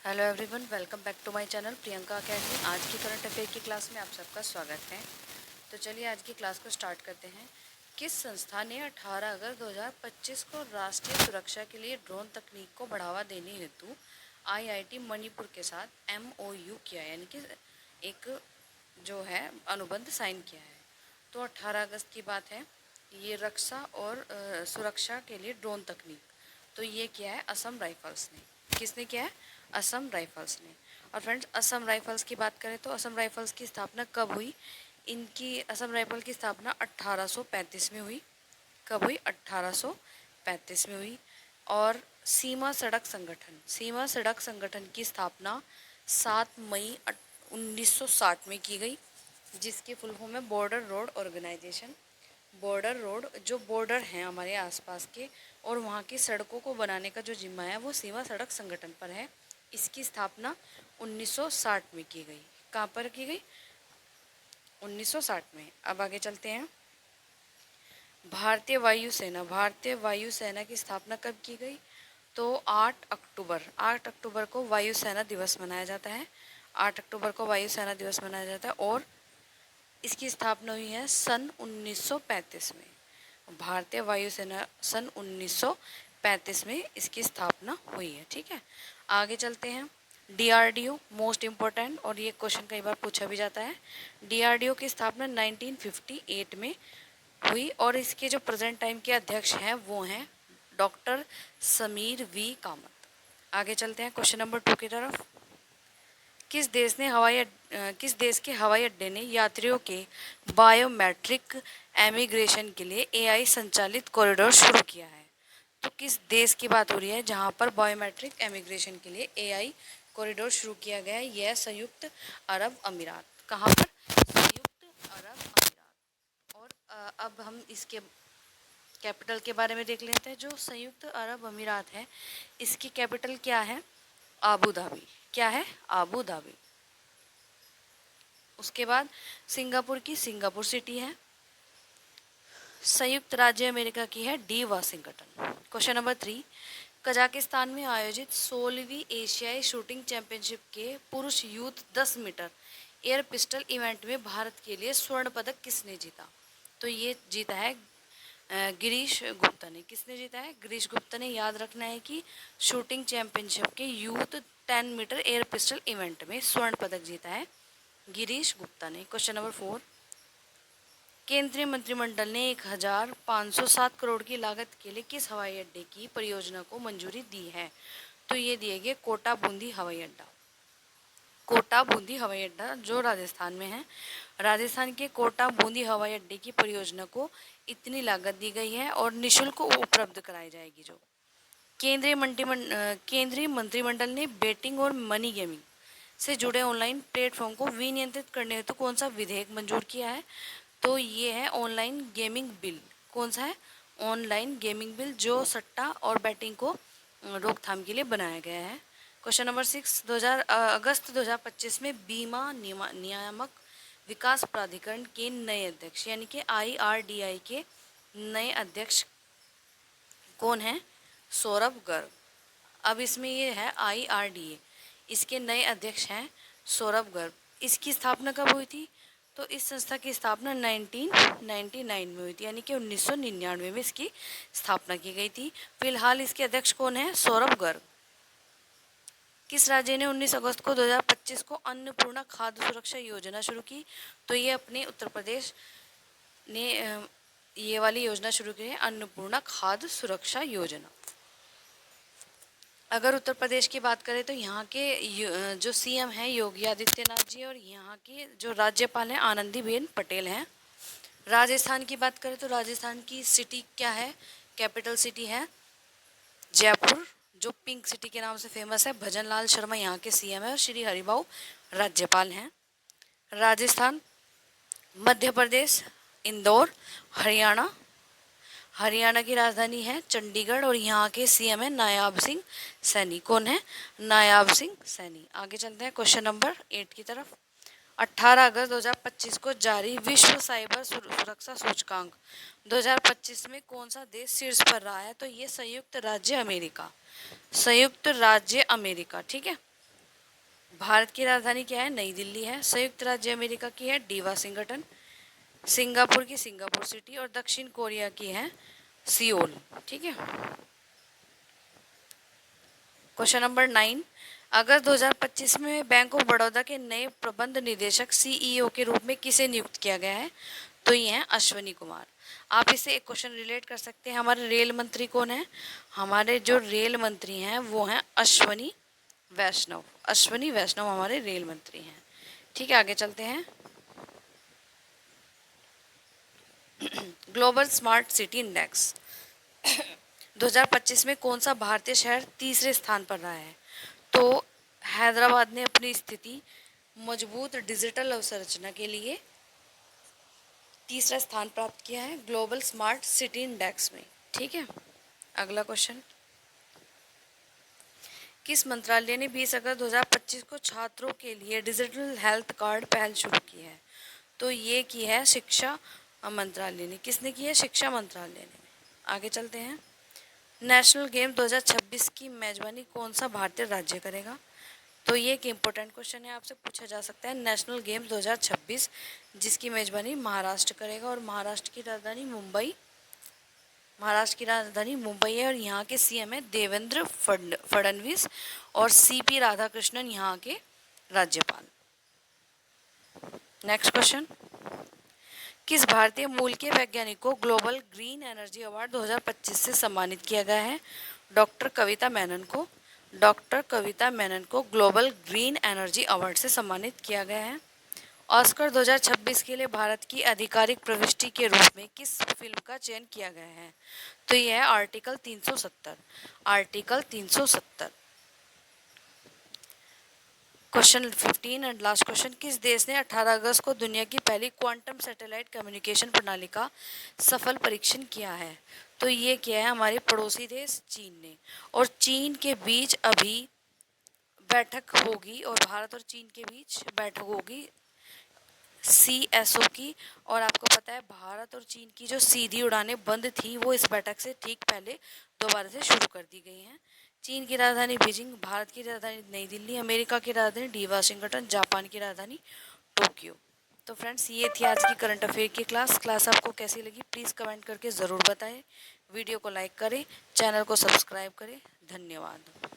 Hello everyone, welcome back to my channel Priyanka academy. आज की current affair की class में आप सबका स्वागत है। तो चलिए आज की क्लास को स्टार्ट करते हैं। किस संस्था ने 18 अगस्त 2025 को राष्ट्रीय सुरक्षा के लिए ड्रोन तकनीक को बढ़ावा देने हेतु आईआईटी मणिपुर के साथ MOU किया, यानी कि एक जो है अनुबंध साइन किया है। तो 18 अगस्त की बात है। ये रक्षा और सुरक्षा के लिए ड्रोन तकनीक, तो ये किया है असम राइफल्स ने। किसने किया है? असम राइफल्स ने। और फ्रेंड्स, असम राइफल्स की बात करें तो असम राइफल्स की स्थापना कब हुई? इनकी असम राइफल की स्थापना 1835 में हुई। कब हुई? 1835 में हुई। और सीमा सड़क संगठन की स्थापना 7 मई 1960 में की गई, जिसकी फुल फॉर्म है border road organisation. Border road, जो बॉर्डर हैं हमारे आसपास के और वहाँ की सड़कों को बनाने का जो जिम्मा है वो सीमा सड़क संगठन पर है। इसकी स्थापना 1960 में की गई। कहाँ पर की गई? 1960 में। अब आगे चलते हैं। भारतीय वायुसेना की स्थापना कब की गई? तो 8 अक्टूबर को वायुसेना दिवस मनाया जाता है। 8 अक्टूबर को वायुसेना दिवस मनाया जाता है और इसकी स्थापना हुई है सन 1935 में। भारतीय वायुसेना सन 1935 में इसकी स्थापना हुई है। ठीक है, आगे चलते हैं। DRDO मोस्ट इम्पोर्टेंट, और ये क्वेश्चन कई बार पूछा भी जाता है। DRDO की स्थापना 1958 में हुई और इसके जो प्रेजेंट टाइम के अध्यक्ष हैं वो हैं डॉक्टर समीर V कामत। आगे चलते हैं क्वेश्चन नंबर 2 की तरफ। किस देश के हवाई अड्डे ने यात्रियों के बायोमेट्रिक इमिग्रेशन के लिए AI संचालित कॉरिडोर शुरू किया है? तो किस देश की बात हो रही है जहां पर बायोमेट्रिक इमिग्रेशन के लिए AI कॉरिडोर शुरू किया गया है? यह संयुक्त अरब अमीरात। कहां पर? संयुक्त अरब अमीरात। और अब हम इसके कैपिटल के बारे में देख लेते हैं। जो संयुक्त अरब अमीरात है, इसकी कैपिटल क्या है? Abu Dhabi. क्या है? Abu Dhabi. उसके बाद सिंगापुर की सिंगापुर सिटी है। संयुक्त राज्य अमेरिका की है D Washington. Question number 3। Kazakhstan में आयोजित 16वीं एशियाई शूटिंग चैंपियनशिप के पुरुष youth 10 metre air pistol event में भारत के लिए स्वर्ण पदक किसने जीता? तो ये जीता है गिरीश गुप्ता ने। किसने जीता है? गिरीश गुप्ता ने। याद रखना है कि शूटिंग चैंपियनशिप के youth 10 metre air pistol event में स्वर्ण पदक जीता है गिरीश गुप्ता ने। Question number 4। केंद्रीय मंत्रिमंडल ने 1507 करोड़ की लागत के लिए किस हवाई अड्डे की परियोजना को मंजूरी दी है? तो ये दिए गए कोटा बूंदी हवाई अड्डा। कोटा बूंदी हवाई अड्डा जो राजस्थान में है। राजस्थान के कोटा बूंदी हवाई अड्डे की परियोजना को इतनी लागत दी गई है और निशुल्क उपलब्ध कराई जाएगी। जो केंद्रीय मंत्रिमंडल ने बेटिंग और मनी गेमिंग से जुड़े ऑनलाइन प्लेटफॉर्म को विनियंत्रित करने हेतु कौन सा विधेयक मंजूर किया है? तो ये है ऑनलाइन गेमिंग बिल। कौन सा है? ऑनलाइन गेमिंग बिल, जो सट्टा और बैटिंग को रोकथाम के लिए बनाया गया है। Question number 6। अगस्त 2025 में बीमा नियामक विकास प्राधिकरण के नए अध्यक्ष, यानी कि IRDAI के नए अध्यक्ष कौन है? सौरभ गर्ग। अब इसमें ये है IRDA, इसके नए अध्यक्ष हैं सौरभ गर्ग। इसकी स्थापना कब हुई थी? तो इस संस्था की स्थापना 1999 में हुई थी, यानी कि 1999 में इसकी स्थापना की गई थी। फिलहाल इसके अध्यक्ष कौन है? सौरभ गर्ग। किस राज्य ने 19 अगस्त को 2025 को अन्नपूर्णा खाद्य सुरक्षा योजना शुरू की? तो ये अपने उत्तर प्रदेश ने ये वाली योजना शुरू की है, अन्नपूर्णा खाद्य सुरक्षा योजना। अगर उत्तर प्रदेश की बात करें तो यहाँ के जो CM हैं योगी आदित्यनाथ जी, और यहाँ के जो राज्यपाल हैं आनंदीबेन पटेल हैं। राजस्थान की बात करें तो राजस्थान की सिटी क्या है? कैपिटल सिटी है जयपुर, जो पिंक सिटी के नाम से फेमस है। भजन लाल शर्मा यहाँ के CM है और श्री हरिभाऊ राज्यपाल हैं। राजस्थान, मध्य प्रदेश इंदौर, हरियाणा की राजधानी है चंडीगढ़ और यहाँ के CM है नायाब सिंह सैनी। कौन है? नायाब सिंह सैनी। आगे चलते हैं क्वेश्चन नंबर 8 की तरफ। 18 अगस्त 2025 को जारी विश्व साइबर सुरक्षा सूचकांक 2025 में कौन सा देश शीर्ष पर रहा है? तो ये संयुक्त राज्य अमेरिका। संयुक्त राज्य अमेरिका। ठीक है, भारत की राजधानी क्या है? नई दिल्ली है। संयुक्त राज्य अमेरिका की है डी वाशिंगटन। सिंगापुर की सिंगापुर सिटी। और दक्षिण कोरिया की है सियोल। ठीक है। क्वेश्चन नंबर 9, अगस्त 2025 में बैंक ऑफ बड़ौदा के नए प्रबंध निदेशक सीईओ के रूप में किसे नियुक्त किया गया है? तो ये हैं अश्वनी कुमार। आप इसे एक क्वेश्चन रिलेट कर सकते हैं, हमारे रेल मंत्री कौन है? हमारे जो रेल मंत्री हैं वो हैं अश्वनी वैष्णव। अश्वनी वैष्णव हमारे रेल मंत्री हैं। ठीक है, आगे चलते हैं। ग्लोबल स्मार्ट सिटी इंडेक्स 2025 में कौन सा भारतीय शहर तीसरे स्थान पर रहा है? तो हैदराबाद ने अपनी स्थिति मजबूत डिजिटल अवसंरचना के लिए तीसरा स्थान प्राप्त किया है ग्लोबल स्मार्ट सिटी इंडेक्स में। ठीक है, अगला क्वेश्चन, किस मंत्रालय ने 20 अगस्त 2025 को छात्रों के लिए डिजिटल हेल्थ कार्ड पहल शुरू की है? तो ये की है शिक्षा मंत्रालय ने। किसने की है? शिक्षा मंत्रालय ने। आगे चलते हैं। नेशनल गेम 2026 की मेजबानी कौन सा भारतीय राज्य करेगा? तो ये एक इम्पोर्टेंट क्वेश्चन है, आपसे पूछा जा सकता है। नेशनल गेम्स 2026 जिसकी मेजबानी महाराष्ट्र करेगा और महाराष्ट्र की राजधानी मुंबई है और यहाँ के सीएम है देवेंद्र फडणवीस और सीपी राधाकृष्णन यहाँ के राज्यपाल। नेक्स्ट क्वेश्चन, किस भारतीय मूल के वैज्ञानिक को ग्लोबल ग्रीन एनर्जी अवार्ड 2025 से सम्मानित किया गया है? डॉक्टर कविता मेनन को। डॉक्टर कविता मेनन को ग्लोबल ग्रीन एनर्जी अवार्ड से सम्मानित किया गया है। ऑस्कर 2026 के लिए भारत की आधिकारिक प्रविष्टि के रूप में किस फिल्म का चयन किया गया है? तो यह है article 370। Article 370। Question 15 and last question, किस देश ने 18 अगस्त को दुनिया की पहली क्वांटम सैटेलाइट कम्युनिकेशन प्रणाली का सफल परीक्षण किया है? तो ये किया है हमारे पड़ोसी देश चीन ने। और चीन के बीच अभी बैठक होगी और भारत और चीन के बीच बैठक होगी CSO की। और आपको पता है भारत और चीन की जो सीधी उड़ानें बंद थी वो इस बैठक से ठीक पहले दोबारा से शुरू कर दी गई हैं। चीन की राजधानी बीजिंग, भारत की राजधानी नई दिल्ली, अमेरिका की राजधानी डी वाशिंगटन, जापान की राजधानी टोक्यो। तो फ्रेंड्स, ये थी आज की करंट अफेयर की क्लास आपको कैसी लगी प्लीज़ कमेंट करके ज़रूर बताएं। वीडियो को लाइक करें, चैनल को सब्सक्राइब करें। धन्यवाद।